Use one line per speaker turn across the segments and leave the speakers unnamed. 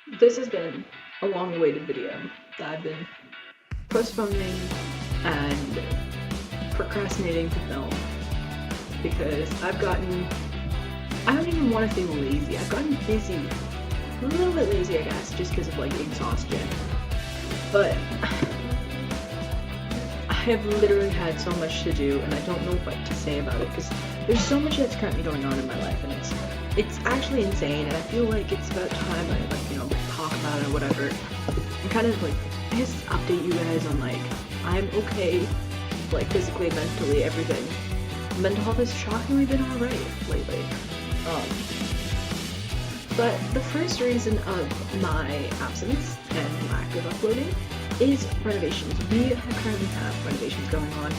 This has been a long-awaited video that I've been postponing and procrastinating to film because I don't even want to say lazy, I've gotten busy. A little bit lazy, I guess, just because of like exhaustion. But I have literally had so much to do and I don't know what to say about it because there's so much that's currently going on in my life and it's actually insane, and I feel like it's about time I talk about it or whatever and kind of like just update you guys on like I'm okay, like physically, mentally, everything. Mental health has shockingly been alright lately. But the first reason of my absence and lack of uploading is renovations. We currently have renovations going on,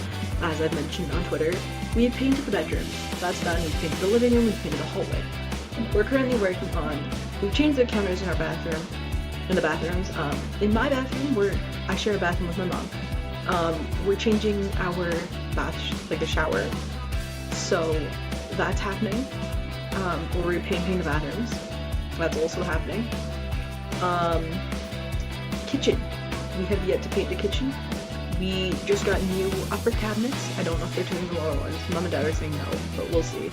as I've mentioned on Twitter. We have painted the bedrooms, that's done. We've painted the living room, we've painted the hallway. We're currently working on, we've changed the counters in our bathroom, in the bathrooms. In my bathroom, I share a bathroom with my mom. We're changing our the shower, so that's happening. We're repainting the bathrooms, that's also happening. Kitchen, we have yet to paint the kitchen. We just got new upper cabinets. I don't know if they're doing the lower ones. Mom and Dad are saying no, but we'll see.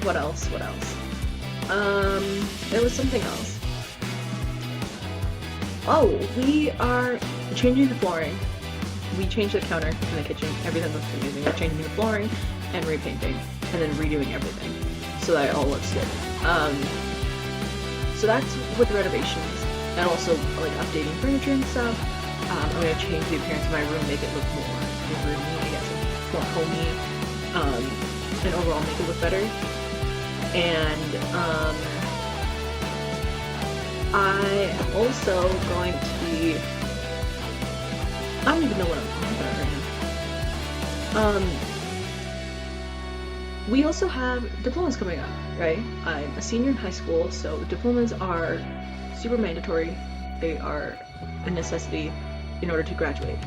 What else? There was something else. Oh, we are changing the flooring. We changed the counter in the kitchen, everything looks amazing. We're changing the flooring and repainting, and then redoing everything, so that it all looks good. So that's with renovations, and also like updating furniture and stuff. I'm gonna change the appearance of my room, make it look more roomy, I guess, more homey, and overall make it look better. And I am also going to be, I don't even know what I'm talking about right now. We also have diplomas coming up, right? I'm a senior in high school, so diplomas are super mandatory. They are a necessity in order to graduate.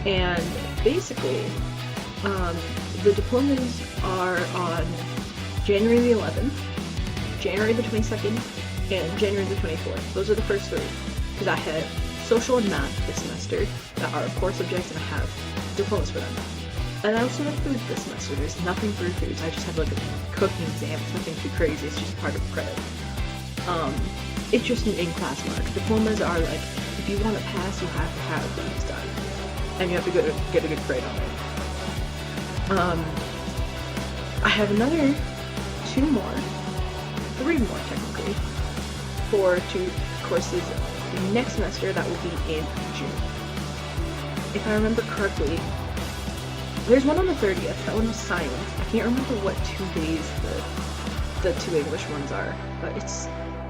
And basically, the diplomas are on January the 11th, January the 22nd, and January the 24th. Those are the first three, because I had social and math this semester that are core subjects, and I have diplomas for them. And I also have food this semester. There's nothing for foods. I just have like a cooking exam. It's nothing too crazy. It's just part of credit. It's just an in-class mark. Diplomas are like, if you want to pass, you have to have these done, and you have to get a good grade on it. I have another three more technically, for 2 courses next semester that will be in June. If I remember correctly, there's one on the 30th, that one was science. I can't remember what 2 days the 2 English ones are, but it's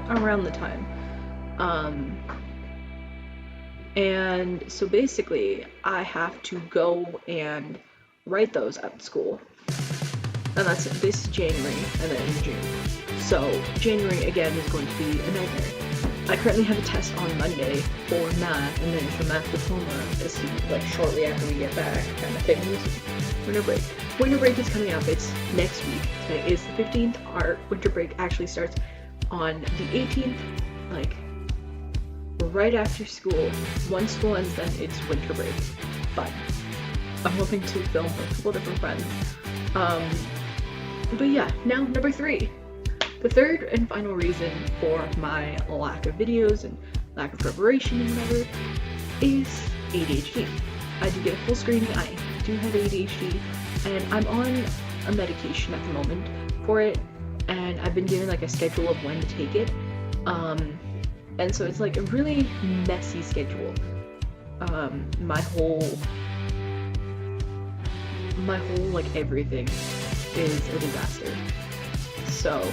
around the time. And so basically, I have to go and write those at school. And that's this January, and then in June. So January, again, is going to be a nightmare. I currently have a test on Monday for math, and then for math diploma, this like shortly after we get back, kind of thing. Winter break. Winter break is coming up. It's next week. Today is the 15th. Our winter break actually starts on the 18th, like right after school. Once school ends, then it's winter break. But I'm hoping to film with a couple different friends. But yeah, now number 3. The third and final reason for my lack of videos and lack of preparation and whatever is ADHD. I do get a full screening, I do have ADHD, and I'm on a medication at the moment for it, and I've been given like a schedule of when to take it, and so it's like a really messy schedule. My whole like everything is a disaster. So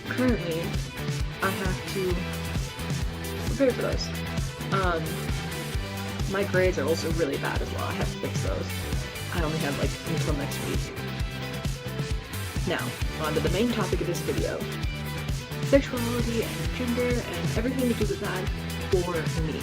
currently, I have to prepare for those. My grades are also really bad as well. I have to fix those. I only have like until next week. Now, on to the main topic of this video. Sexuality and gender and everything to do with that for me.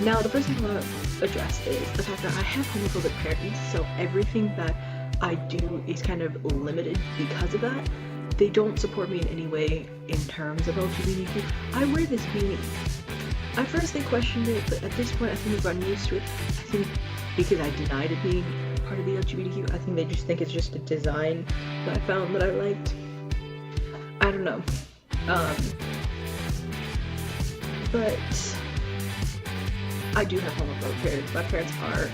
Now, the first thing I want to address is the fact that I have homophobic parents, so everything that I do is kind of limited because of that. They don't support me in any way in terms of LGBTQ. I wear this beanie. At first they questioned it, but at this point I think we've gotten used to it. I think because I denied it being part of the LGBTQ, I think they just think it's just a design that I found that I liked. I don't know. But I do have homophobic parents. My parents are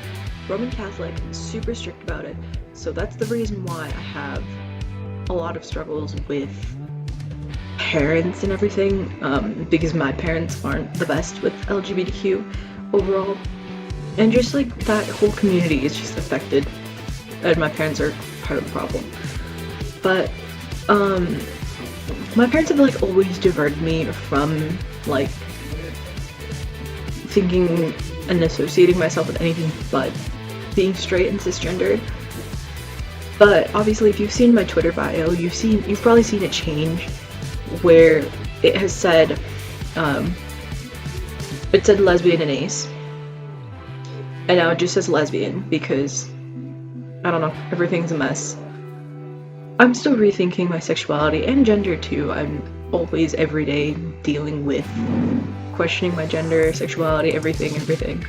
Roman Catholic and super strict about it. So that's the reason why I have a lot of struggles with parents and everything, because my parents aren't the best with LGBTQ overall. And just like that whole community is just affected, and my parents are part of the problem. But my parents have like always diverted me from like thinking and associating myself with anything but being straight and cisgendered. But obviously if you've seen my Twitter bio, you've probably seen a change where it has said lesbian and ace, and now it just says lesbian because I don't know, everything's a mess. I'm still rethinking my sexuality and gender too. I'm always every day dealing with questioning my gender, sexuality, everything.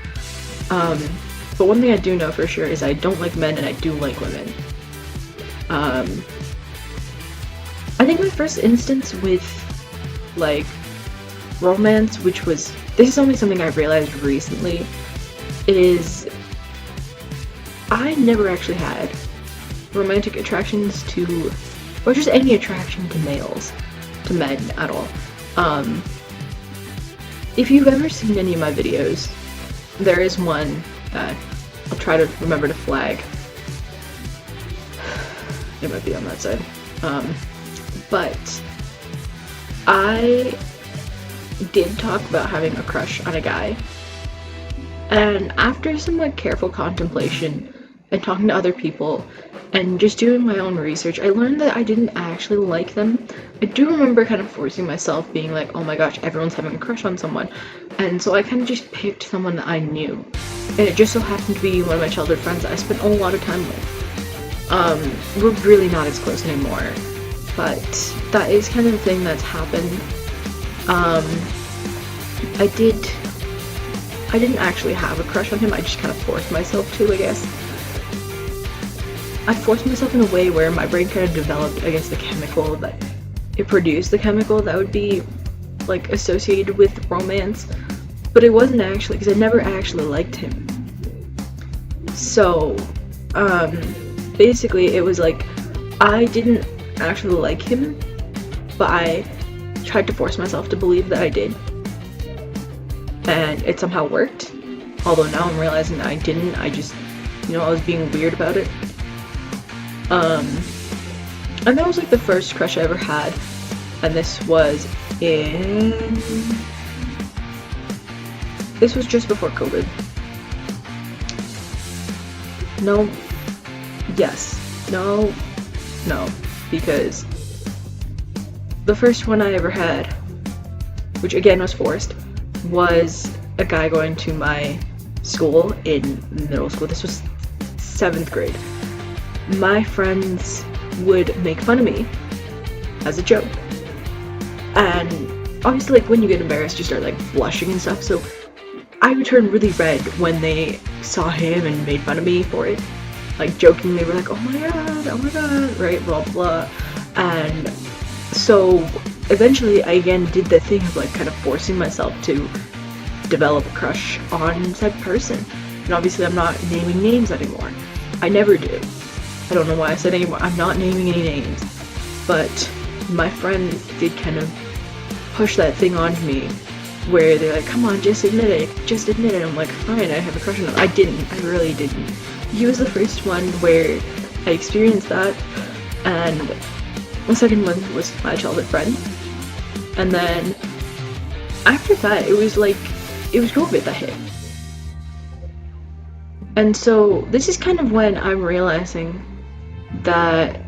But one thing I do know for sure is I don't like men and I do like women. I think my first instance with like romance, this is only something I realized recently, is I never actually had romantic attractions to, or just any attraction to males, to men at all. If you've ever seen any of my videos, there is one that I'll try to remember to flag. It might be on that side. But I did talk about having a crush on a guy, and after some like careful contemplation and talking to other people and just doing my own research, I learned that I didn't actually like them. I do remember kind of forcing myself, being like, oh my gosh, everyone's having a crush on someone, and so I kind of just picked someone that I knew, and it just so happened to be one of my childhood friends that I spent a lot of time with. We're really not as close anymore, but that is kind of the thing that's happened. I didn't actually have a crush on him, I just kind of forced myself to, I guess. I forced myself in a way where my brain kind of developed, I guess, the chemical that it produced, the chemical that would be like associated with romance, but it wasn't actually, because I never actually liked him. So, basically it was like, I didn't actually like him, but I tried to force myself to believe that I did, and it somehow worked, although now I'm realizing that I didn't. I just, I was being weird about it. And that was like the first crush I ever had, and this was just before COVID. No, because the first one I ever had, which again was forced, was a guy going to my school in middle school. This was 7th grade. My friends would make fun of me as a joke, and obviously like when you get embarrassed you start like blushing and stuff, so I would turn really red when they saw him and made fun of me for it, like jokingly. They were like, oh my god, right, blah blah. And so eventually I again did the thing of like kind of forcing myself to develop a crush on said person, and obviously I'm not naming names anymore. I never do. I don't know why I said anymore. I'm not naming any names, but my friends did kind of push that thing onto me where they're like, come on, just admit it. I'm like, fine, I have a crush on him. I really didn't. He was the first one where I experienced that, and the second one was my childhood friend, and then after that it was COVID that hit. And so this is kind of when I'm realizing that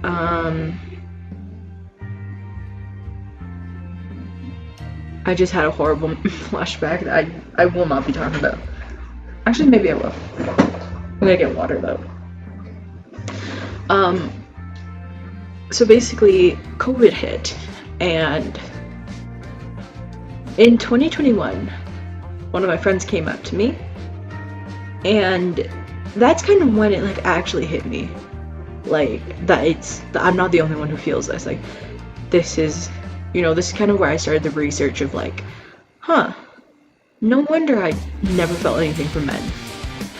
I just had a horrible flashback that I will not be talking about. Actually, maybe I will. I'm gonna get water though. Um, so basically, COVID hit, and in 2021, one of my friends came up to me, and that's kind of when it like actually hit me, like that I'm not the only one who feels this. Like this is, this is kind of where I started the research of like, no wonder I never felt anything from men,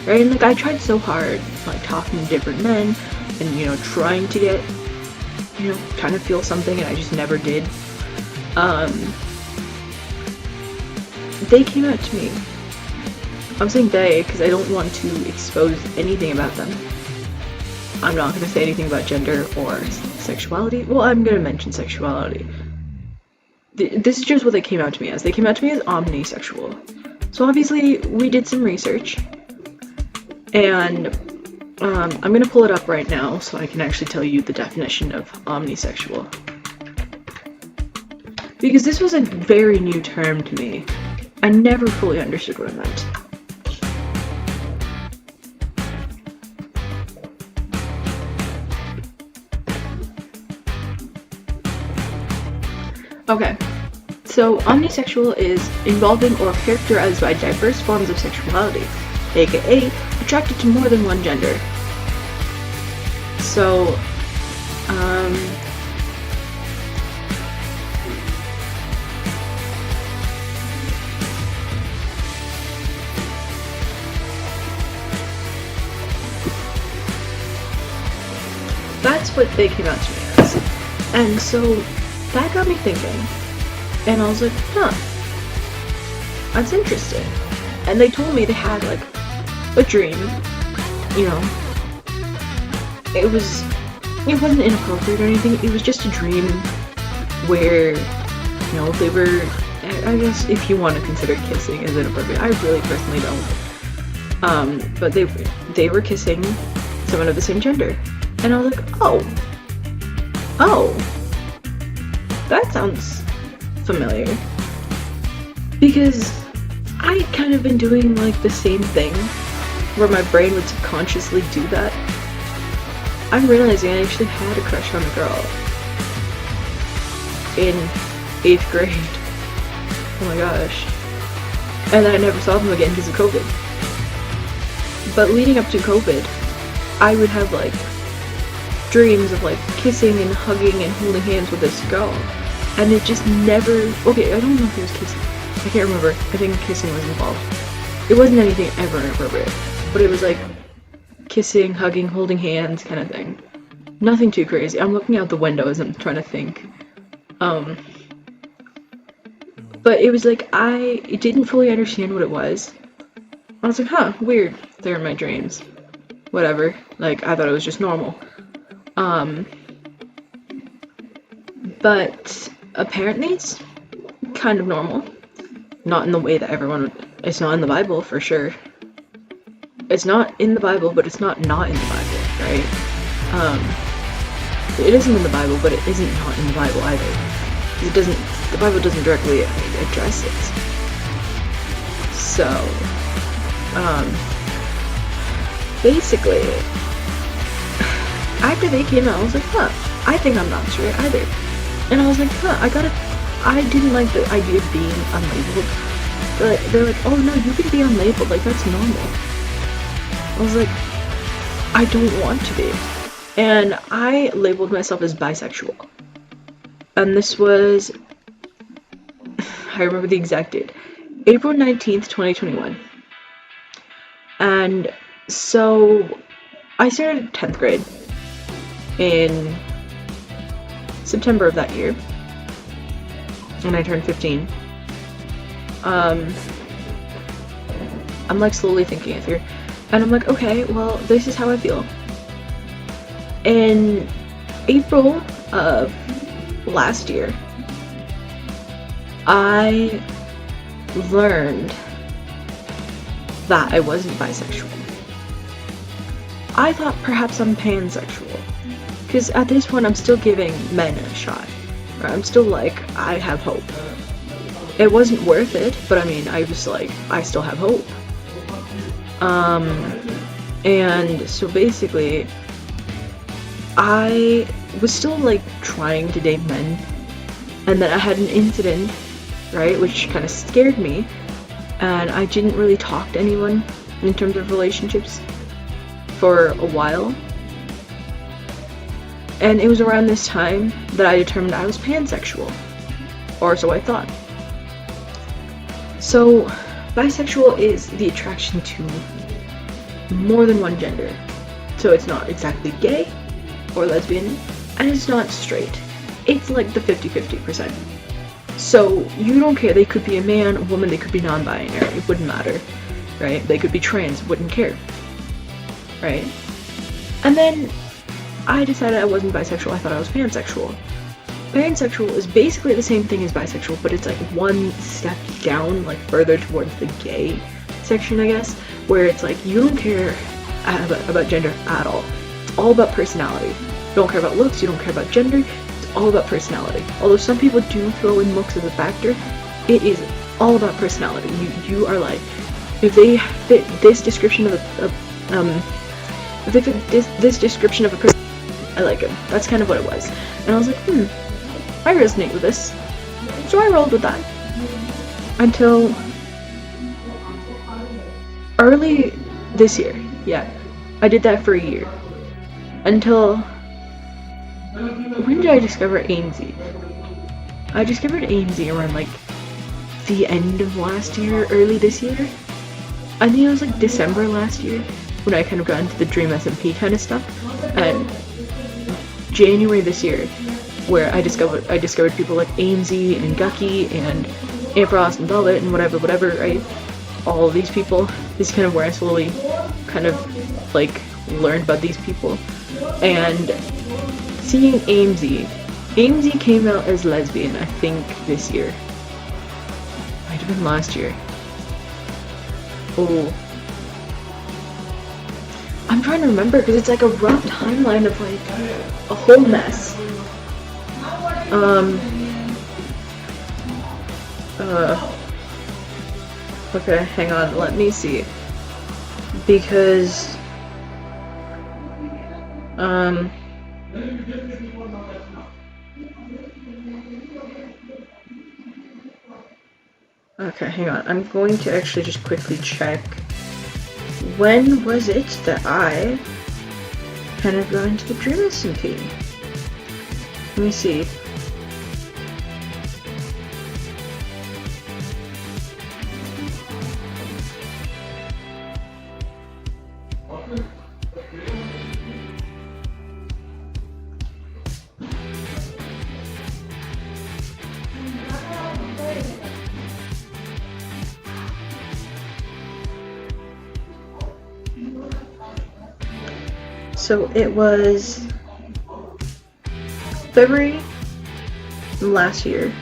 right? And like I tried so hard, like talking to different men, and trying to get, trying to feel something, and I just never did. They came out to me. I'm saying they because I don't want to expose anything about them. I'm not going to say anything about gender or sexuality. Well, I'm going to mention sexuality. This is just what they came out to me as. They came out to me as omnisexual. So obviously, we did some research. And I'm going to pull it up right now so I can actually tell you the definition of omnisexual. Because this was a very new term to me. I never fully understood what it meant. Okay, so omnisexual is involving or characterized by diverse forms of sexuality, aka attracted to more than one gender. So, that's what they came out to me as. And so that got me thinking. And I was like, that's interesting. And they told me they had like a dream, it wasn't inappropriate or anything, it was just a dream where, they were, I guess if you want to consider kissing as inappropriate, I really personally don't. But they were kissing someone of the same gender. And I was like, oh, that sounds familiar. Because I kind of been doing like the same thing where my brain would subconsciously do that. I'm realizing I actually had a crush on a girl in 8th grade. Oh my gosh. And then I never saw them again because of COVID. But leading up to COVID, I would have like dreams of like kissing and hugging and holding hands with this girl. And it just never, okay, I don't know if it was kissing. I can't remember. I think kissing was involved. It wasn't anything ever inappropriate. But it was like kissing, hugging, holding hands kind of thing. Nothing too crazy. I'm looking out the window as I'm trying to think. But it was like I didn't fully understand what it was. I was like, weird. They're in my dreams. Whatever. Like, I thought it was just normal. But apparently it's kind of normal. Not in the way that everyone would. It's not in the Bible, for sure. It's not in the Bible, but it's not in the Bible, right? It isn't in the Bible, but it isn't not in the Bible either. The Bible doesn't directly address it. So, basically, after they came out, I was like, I think I'm not straight either. And I was like, I didn't like the idea of being unlabeled. But they're like, oh no, you can be unlabeled, like that's normal. I was like, I don't want to be. And I labeled myself as bisexual. And this was, I remember the exact date, April 19th, 2021. And so I started 10th grade in September of that year. And I turned 15. I'm like slowly thinking it through. And I'm like, okay, well, this is how I feel. In April of last year, I learned that I wasn't bisexual. I thought perhaps I'm pansexual. Because at this point, I'm still giving men a shot. Right? I'm still like, I have hope. It wasn't worth it, but I mean, I was like, I still have hope. And so basically, I was still like trying to date men, and then I had an incident, right, which kind of scared me, and I didn't really talk to anyone in terms of relationships for a while. And it was around this time that I determined I was pansexual, or so I thought. So, bisexual is the attraction to more than one gender. So it's not exactly gay or lesbian, and it's not straight. It's like the 50-50%. So you don't care, they could be a man, a woman, they could be non-binary, it wouldn't matter, right? They could be trans, wouldn't care, right? And then I decided I wasn't bisexual, I thought I was pansexual. Pansexual is basically the same thing as bisexual, but it's like one step down, like further towards the gay section, I guess, where it's like you don't care about gender at all. It's all about personality. You don't care about looks, you don't care about gender, it's all about personality. Although some people do throw in looks as a factor, it is all about personality. You are like, if they fit this description of this description of a person, I like him. That's kind of what it was. And I was like, I resonate with this. So I rolled with that. Until early this year. Yeah. I did that for a year. Until, when did I discover AIMSy? I discovered AIMSy around like the end of last year, early this year. I think it was like December last year when I kind of got into the Dream SMP kind of stuff. And January this year, where I discovered people like AIMSy and Gucky and Amfrost and Velvet and whatever, right? All of these people. This is kind of where I slowly kind of like learned about these people. And seeing AIMSy came out as lesbian, I think this year. Might have been last year. Oh. I'm trying to remember because it's like a rough timeline of like a whole mess. Okay, hang on, let me see. Because, okay, hang on, I'm going to actually just quickly check. When was it that I kind of got into the Dream SMP? Let me see. So it was February last year,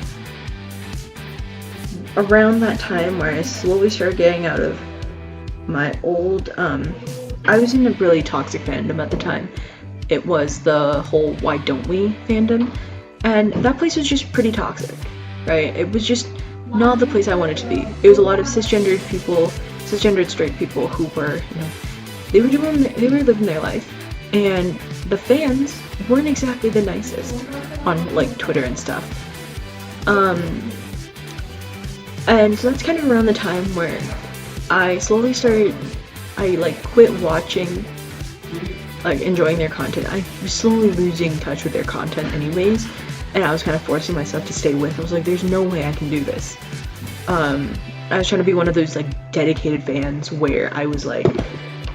around that time where I slowly started getting out of my old, I was in a really toxic fandom at the time. It was the whole Why Don't We fandom, and that place was just pretty toxic, right? It was just not the place I wanted to be. It was a lot of cisgendered people, cisgendered straight people who were, you know, they were living their life. And the fans weren't exactly the nicest on like Twitter and stuff. And so that's kind of around the time where I slowly like quit watching, like enjoying their content. I was slowly losing touch with their content anyways, and I was kind of forcing myself to stay with. I was like, there's no way I can do this. I was trying to be one of those like dedicated fans where I was like,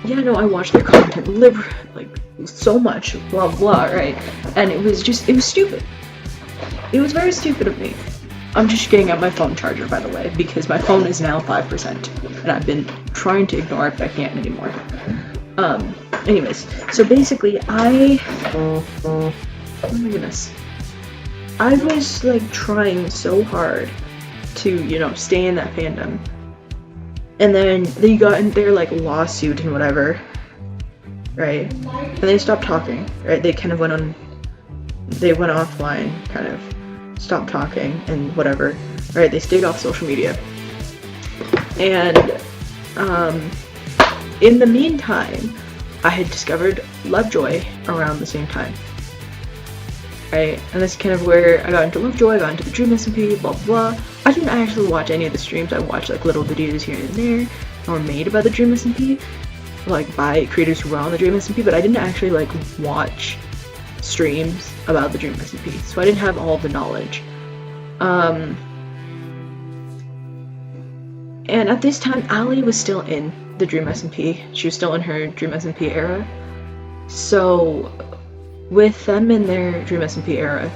yeah, no, I watch their content like so much, blah blah, right? And it was stupid. It was very stupid of me. I'm just getting out my phone charger, by the way, because my phone is now 5%, and I've been trying to ignore it, but I can't anymore. Anyways, so basically, oh my goodness, I was like trying so hard to, you know, stay in that fandom. And then they got in their like lawsuit and whatever, right? And they stopped talking, right? They kind of went offline, kind of stopped talking and whatever, right? They stayed off social media. And in the meantime, I had discovered Lovejoy around the same time. Right? And that's kind of where I got into Lovejoy, I got into the Dream SMP, blah blah blah. I didn't actually watch any of the streams. I watched like little videos here and there that were made by the Dream SMP, like by creators who were on the Dream SMP, but I didn't actually like watch streams about the Dream SMP, so I didn't have all the knowledge. And at this time, Ali was still in the Dream SMP. She was still in her Dream SMP era. So with them in their Dream SMP era,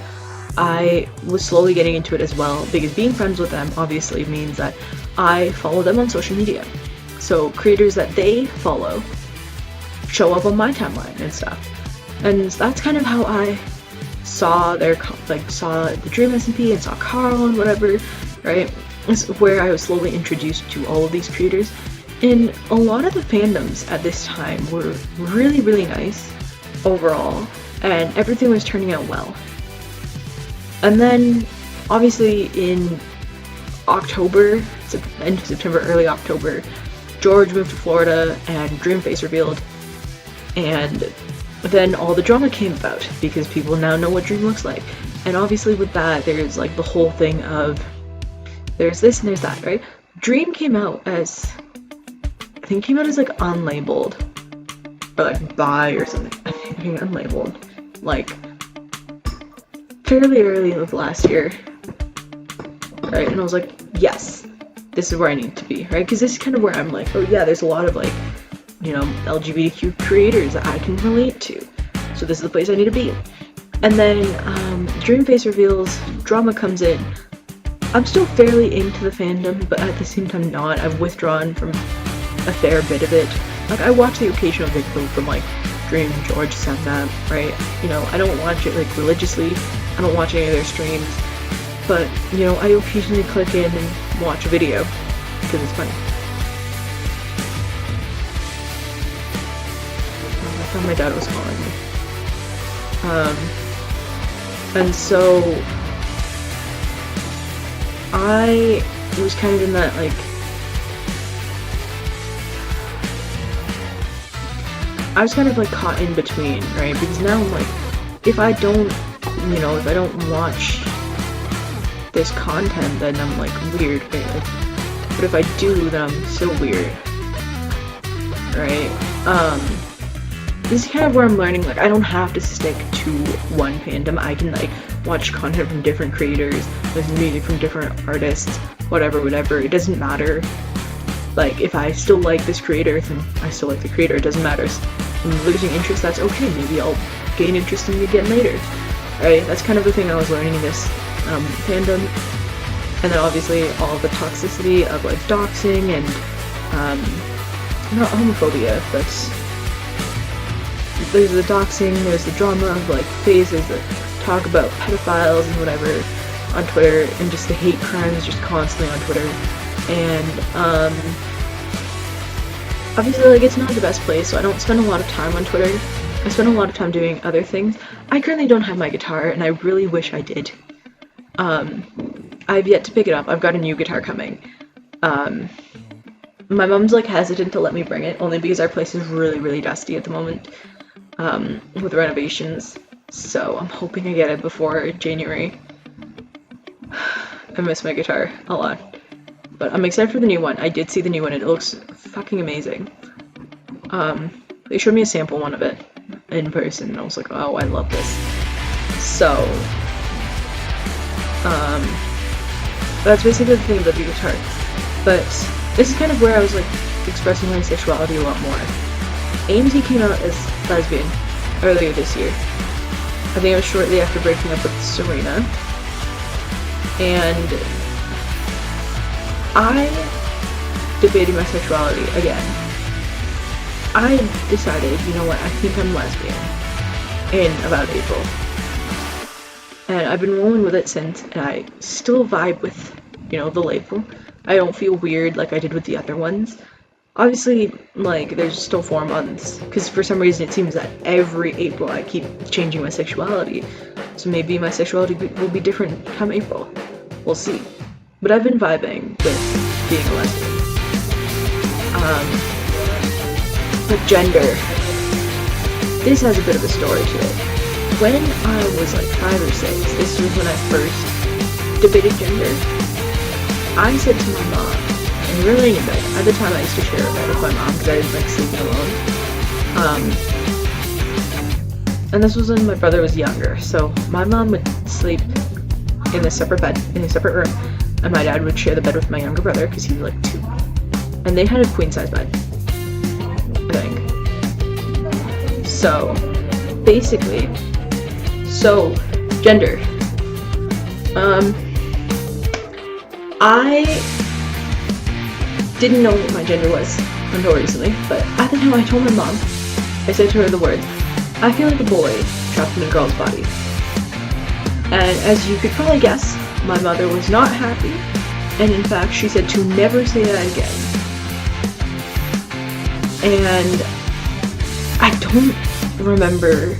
I was slowly getting into it as well, because being friends with them obviously means that I follow them on social media. So creators that they follow show up on my timeline and stuff. And that's kind of how I saw saw the Dream SMP and saw Carl and whatever, right? This is where I was slowly introduced to all of these creators. And a lot of the fandoms at this time were really, really nice overall, and everything was turning out well. And then, obviously, in October, end of September, early October, George moved to Florida and Dreamface revealed, and then all the drama came about because people now know what Dream looks like. And obviously with that, there's like the whole thing of there's this and there's that, right? Dream came out as, I think came out as like unlabeled, or like bi or something. I think unlabeled, like fairly early of last year, right? And I was like, yes, this is where I need to be, right? Because this is kind of where I'm like, oh yeah, there's a lot of like, you know, LGBTQ creators that I can relate to, so this is the place I need to be. And then Dreamface reveals, drama comes in. I'm still fairly into the fandom, but at the same time not. I've withdrawn from a fair bit of it. Like, I watch the occasional video from like Dream, George, Sandmap, right? You know, I don't watch it like religiously. I don't watch any of their streams, but you know, I occasionally click in and watch a video because it's funny. I thought my dad was calling me. And so I was kind of in that like, I was kind of like caught in between, right? Because now I'm like, if I don't, you know, if I don't watch this content, then I'm like weird, right? Like, but if I do, then I'm so weird, right? This is kind of where I'm learning, like, I don't have to stick to one fandom. I can like watch content from different creators, listen to music from different artists, whatever, it doesn't matter. Like, if I still like this creator, then I still like the creator, it doesn't matter. If I'm losing interest, that's okay, maybe I'll gain interest in it again later, right? That's kind of the thing I was learning in this fandom. And then obviously all the toxicity of like doxing and not homophobia, but there's the doxing, there's the drama of like phases that talk about pedophiles and whatever on Twitter, and just the hate crimes just constantly on Twitter. And obviously like it's not the best place, so I don't spend a lot of time on Twitter. I spend a lot of time doing other things. I currently don't have my guitar, and I really wish I did. I've yet to pick it up. I've got a new guitar coming. My mom's like hesitant to let me bring it, only because our place is really, really dusty at the moment, with renovations. So I'm hoping I get it before January. I miss my guitar a lot. But I'm excited for the new one. I did see the new one, and it looks fucking amazing. They showed me a sample one of it in person, and I was like, oh, I love this. So, that's basically the thing about the guitar. But this is kind of where I was like expressing my sexuality a lot more. AMZ came out as lesbian earlier this year. I think it was shortly after breaking up with Serena. And I debated my sexuality again. I decided, you know what, I think I'm lesbian in about April. And I've been rolling with it since, and I still vibe with, you know, the label. I don't feel weird like I did with the other ones. Obviously, like, there's still 4 months, because for some reason it seems that every April I keep changing my sexuality. So maybe my sexuality will be different come April. We'll see. But I've been vibing with being a lesbian. But gender, this has a bit of a story to it. When I was like 5 or 6, this was when I first debated gender. I said to my mom, and we were laying in bed. At the time, I used to share a bed with my mom because I didn't like sleeping alone. And this was when my brother was younger, so my mom would sleep in a separate bed, in a separate room, and my dad would share the bed with my younger brother because he was like 2. And they had a queen-size bed, I think. So, basically, gender. I didn't know what my gender was until recently, but at the time I told my mom, I said to her the words, I feel like a boy trapped in a girl's body. And as you could probably guess, my mother was not happy, and in fact she said to never say that again. And I don't remember,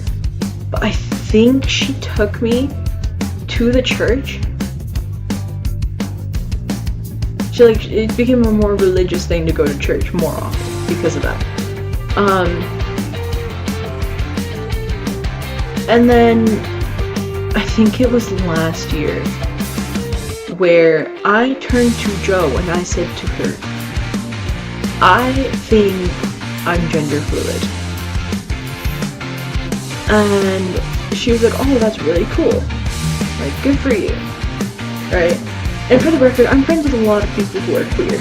but I think she took me to the church. It became a more religious thing to go to church more often because of that. And then I think it was last year where I turned to Jo and I said to her, I think I'm gender fluid. And she was like, oh, that's really cool. Like, good for you. Right? And for the record, I'm friends with a lot of people who are queer.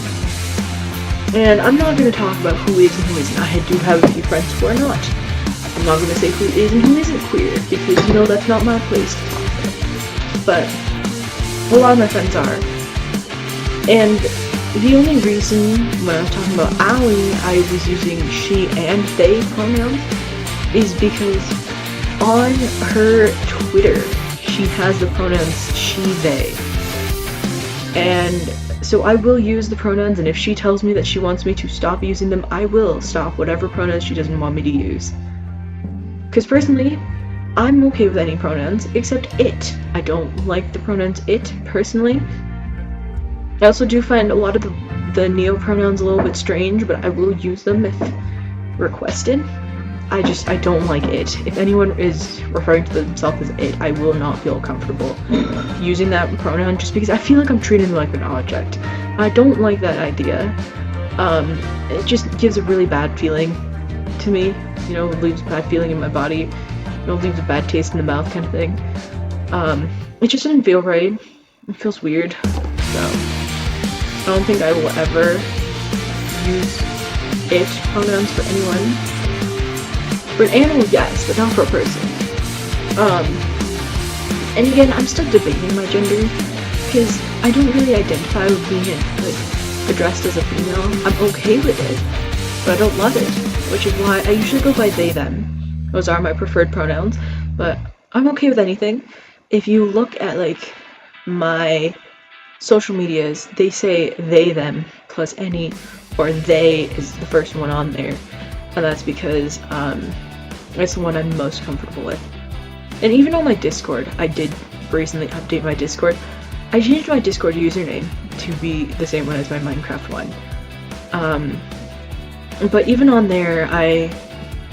And I'm not going to talk about who is and who isn't. I do have a few friends who are not. I'm not going to say who is and who isn't queer, because, you know, that's not my place to talk about. But a lot of my friends are. And the only reason when I was talking about Allie, I was using she and they pronouns, is because on her Twitter, she has the pronouns she, they. And so I will use the pronouns, and if she tells me that she wants me to stop using them, I will stop whatever pronouns she doesn't want me to use. Because personally, I'm okay with any pronouns except it. I don't like the pronouns it, personally. I also do find a lot of the neo pronouns a little bit strange, but I will use them if requested. I don't like it. If anyone is referring to themselves as it, I will not feel comfortable using that pronoun just because I feel like I'm treating them like an object. I don't like that idea. It just gives a really bad feeling to me. You know, it leaves a bad feeling in my body. You know, it leaves a bad taste in the mouth kind of thing. It just didn't feel right. It feels weird. So, I don't think I will ever use it pronouns for anyone. For an animal, yes, but not for a person. And again, I'm still debating my gender, because I don't really identify with being addressed as a female. I'm okay with it, but I don't love it, which is why I usually go by they, them. Those are my preferred pronouns, but I'm okay with anything. If you look at, my social medias, they say they, them, plus any, or they is the first one on there. And that's because it's the one I'm most comfortable with. And even on my Discord, I did recently update my Discord. I changed my Discord username to be the same one as my Minecraft one. But even on there, I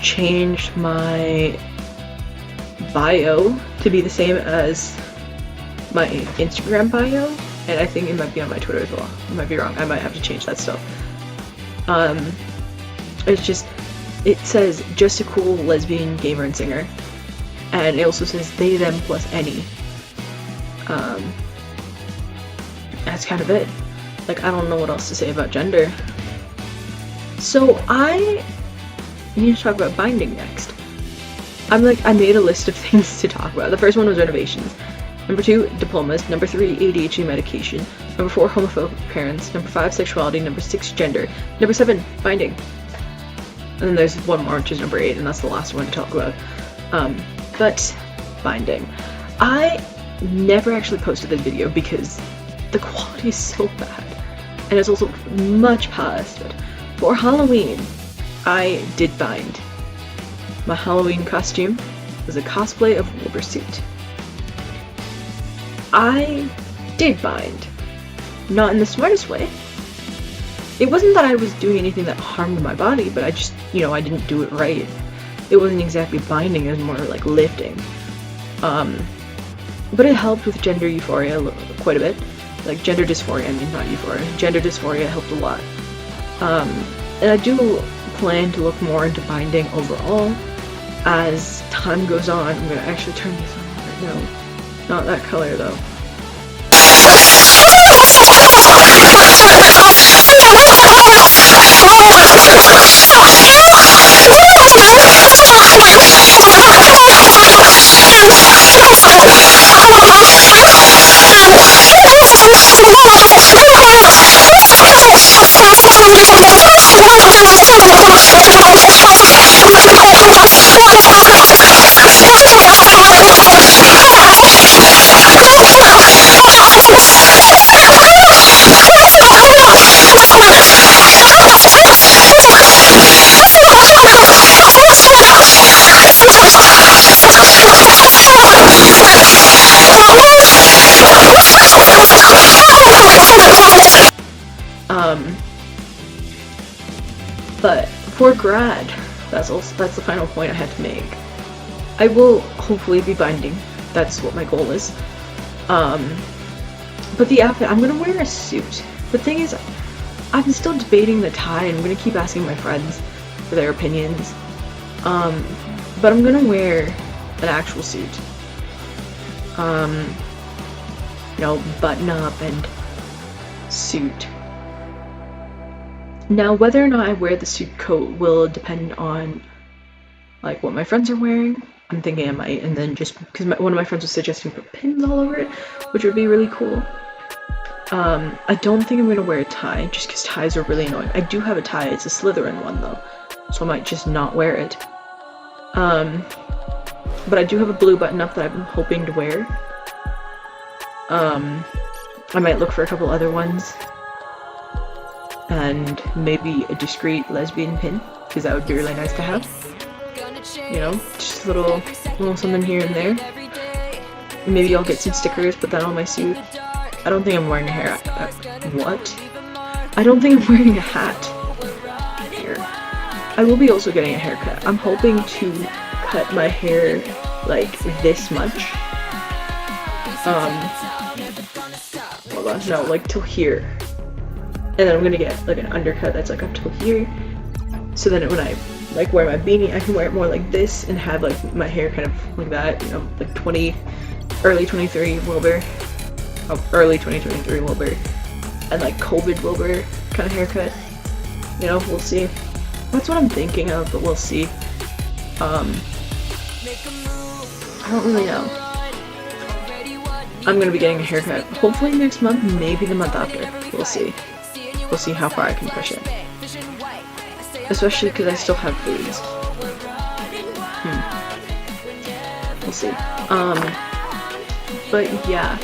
changed my bio to be the same as my Instagram bio, and I think it might be on my Twitter as well. I might be wrong. I might have to change that stuff. It says just a cool lesbian gamer and singer, and it also says they, them, plus any. That's kind of it. I don't know what else to say about gender. So I need to talk about binding next. I made a list of things to talk about. The first one was renovations. Number 2, diplomas. Number 3, ADHD medication. Number 4, homophobic parents. Number 5, sexuality. Number 6, gender. Number 7, binding. And then there's one more, which is number 8, and that's the last one to talk about. But binding. I never actually posted this video because the quality is so bad. And it's also much past. But for Halloween, I did bind. My Halloween costume was a cosplay of Wilbur Suit. I did bind. Not in the smartest way. It wasn't that I was doing anything that harmed my body, but I just, I didn't do it right. it wasn't exactly binding, it was more like lifting. But it helped with gender euphoria quite a bit. Like gender dysphoria, I mean, not euphoria. Gender dysphoria helped a lot. And I do plan to look more into binding overall as time goes on. I'm gonna actually turn this on right now. Not that color though. But for grad, that's the final point I have to make. I will hopefully be binding. That's what my goal is. But the outfit, I'm gonna wear a suit. The thing is, I'm still debating the tie, and I'm gonna keep asking my friends for their opinions. But I'm gonna wear an actual suit. You know, button up and suit. Now, whether or not I wear the suit coat will depend on like what my friends are wearing. I'm thinking I might, and then just because one of my friends was suggesting put pins all over it, which would be really cool. I don't think I'm gonna wear a tie, just because ties are really annoying. I do have a tie, it's a Slytherin one though, so I might just not wear it. But I do have a blue button up that I've been hoping to wear. I might look for a couple other ones. And maybe a discreet lesbian pin, because that would be really nice to have. You know, just a little something here and there. Maybe I'll get some stickers, put that on my suit. I don't think I'm wearing a hair. What? I don't think I'm wearing a hat here. I will be also getting a haircut. I'm hoping to cut my hair like this much. Hold on, no, like till here. And then I'm gonna get like an undercut that's like up till here. So then when I like wear my beanie, I can wear it more like this and have like my hair kind of like that, you know, like early 23 Wilbur. Oh, early 2023 Wilbur. And like COVID Wilbur kind of haircut. You know, we'll see. That's what I'm thinking of, but we'll see. I don't really know. I'm gonna be getting a haircut hopefully next month, maybe the month after. We'll see. We'll see how far I can push it. Especially because I still have foods. We'll see. But yeah.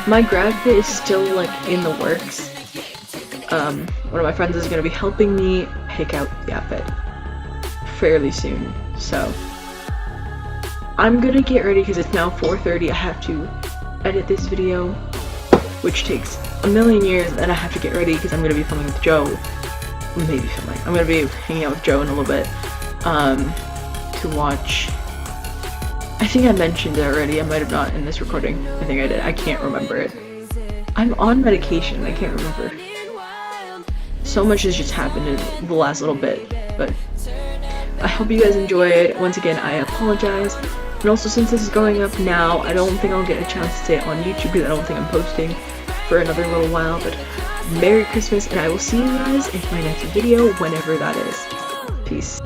My grad fit is still like in the works. One of my friends is gonna be helping me pick out the outfit fairly soon. So I'm gonna get ready because it's now 4:30. I have to edit this video, which takes a million years, and I have to get ready because I'm gonna be filming with Joe. Maybe filming. I'm gonna be hanging out with Joe in a little bit to watch. I think I mentioned it already. I might have not in this recording. I think I did. I can't remember it. I'm on medication. I can't remember. So much has just happened in the last little bit, but I hope you guys enjoyed. Once again, I apologize. And also, since this is going up now, I don't think I'll get a chance to say it on YouTube because I don't think I'm posting for another little while, but Merry Christmas, and I will see you guys in my next video, whenever that is. Peace.